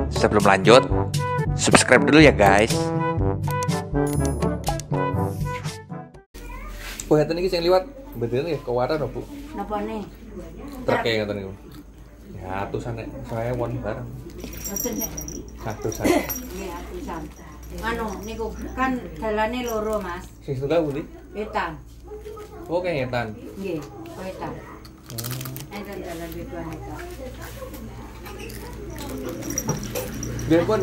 Sebelum lanjut, subscribe dulu ya guys. Oh, ngeten iki sing liwat betul ya kewaran Bu. Napa nih? Truk e ngeten niku. Ya, atusan nek saya won bareng. Mboten nek. Atusan. Nggih, atusan. Anu niku kan dalane loro, Mas. Sing setunggal pundi? Wetan. Oh, kengetan. Nggih, wetan. Enten dalan wetan eta. Dia pun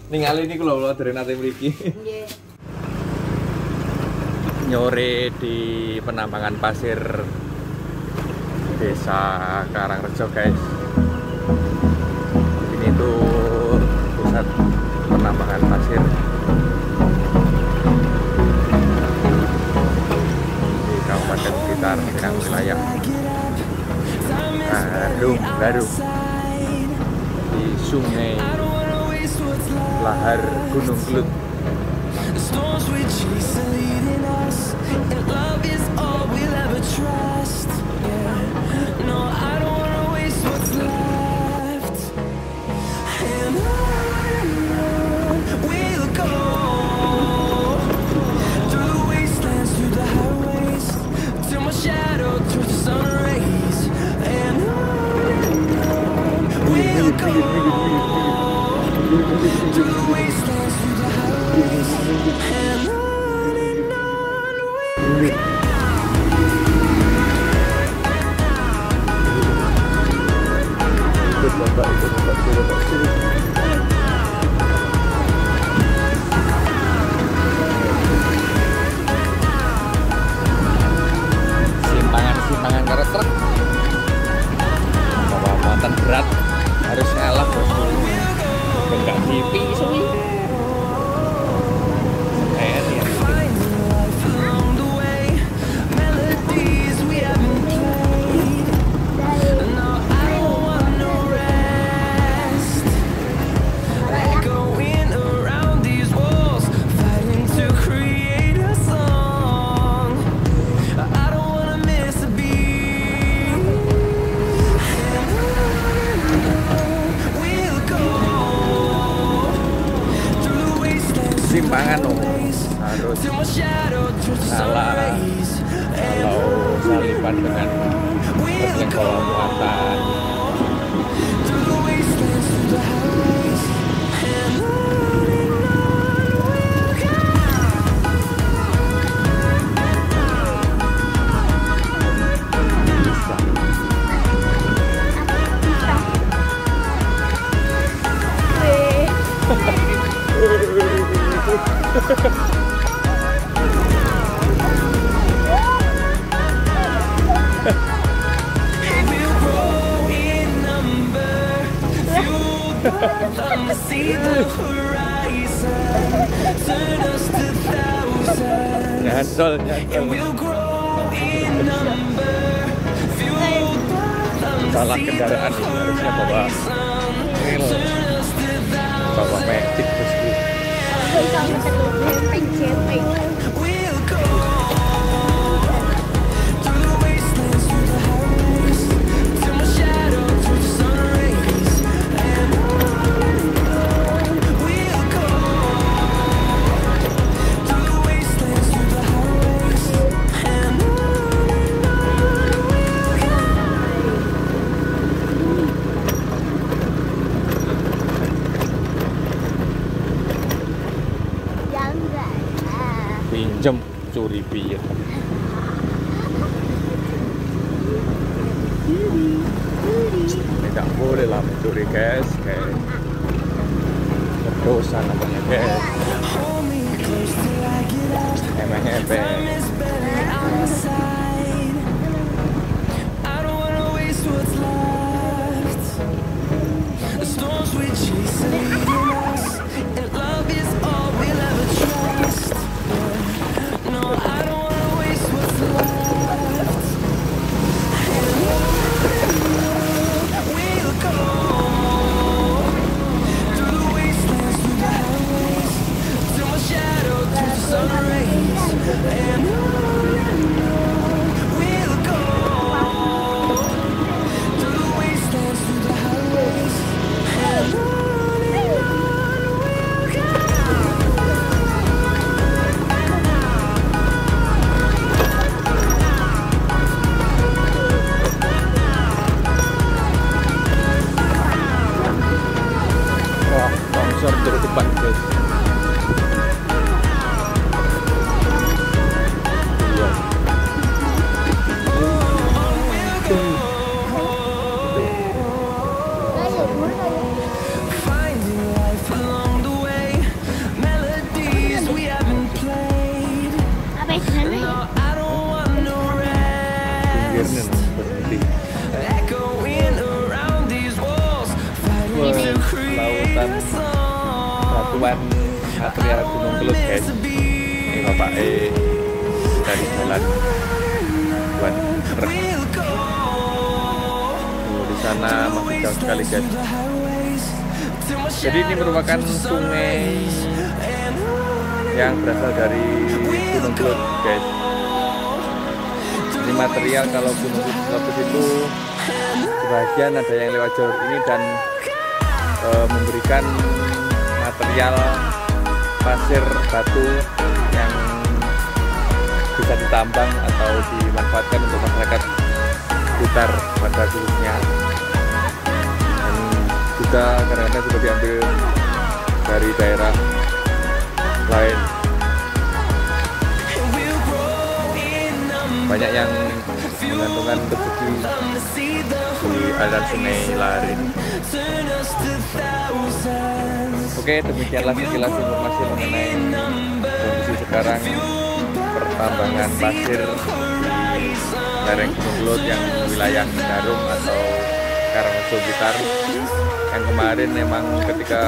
ningali niku lho dari nate mriki. Nggih. Nyore di penambangan pasir Desa Karangrejo guys. Ini tuh pusat penambangan pasir di Kabupaten Blitar, Pinang wilayah Garung di Sungai Lahar Gunung Kelut. Simpangan karo truk bawa muatan berat harus ngalah bosku, enggak dipisui simpangan harus salah kalau salipan dengan perjengkolan muatan. Nyantol. Salah kendaraan ini harusnya bawa rel, bawa metik bosku. Pinjem curi piye. Tidak boleh lah mencuri guys, kayak berdosa namanya guys. Emang-emang sun rays and akhirnya berhenti. Lautan batuan material Gunung Kelut guys. Ini bapak dari jalan buat truk. Di sana masih jauh sekali guys. Jadi ini merupakan sungai yang berasal dari Gunung Kelut guys. Ini material kalau Gunung Kelut itu sebagian ada yang lewat jalur ini dan memberikan material pasir batu yang bisa ditambang atau dimanfaatkan untuk masyarakat sekitar pada khususnya, dan juga kadang-kadang juga diambil dari daerah lain. Banyak yang menggantungkan rezeki di aliran sungai lahar ini. Oke, demikianlah sekilas informasi mengenai kondisi sekarang pertambangan pasir di lereng Gunung Kelut yang wilayah Darung atau Karangasem Blitar, yang kemarin memang ketika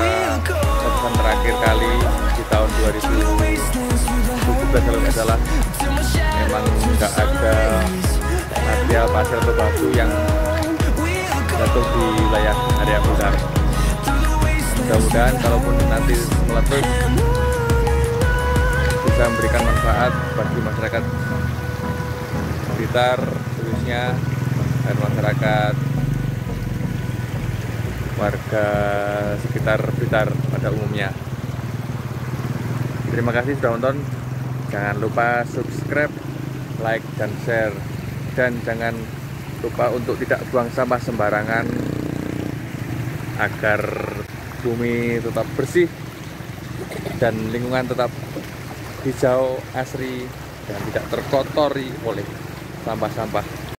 letusan terakhir kali di tahun 2017 kalau nggak salah, memang nggak ada material pasir atau batu yang jatuh di wilayah area Blitar. Mudah-mudahan kalaupun nanti meletus bisa memberikan manfaat bagi masyarakat Blitar khususnya dan masyarakat warga sekitar Blitar pada umumnya. Terima kasih sudah nonton. Jangan lupa subscribe, like, dan share, dan jangan lupa untuk tidak buang sampah sembarangan agar bumi tetap bersih dan lingkungan tetap hijau asri dan tidak terkotori oleh sampah-sampah.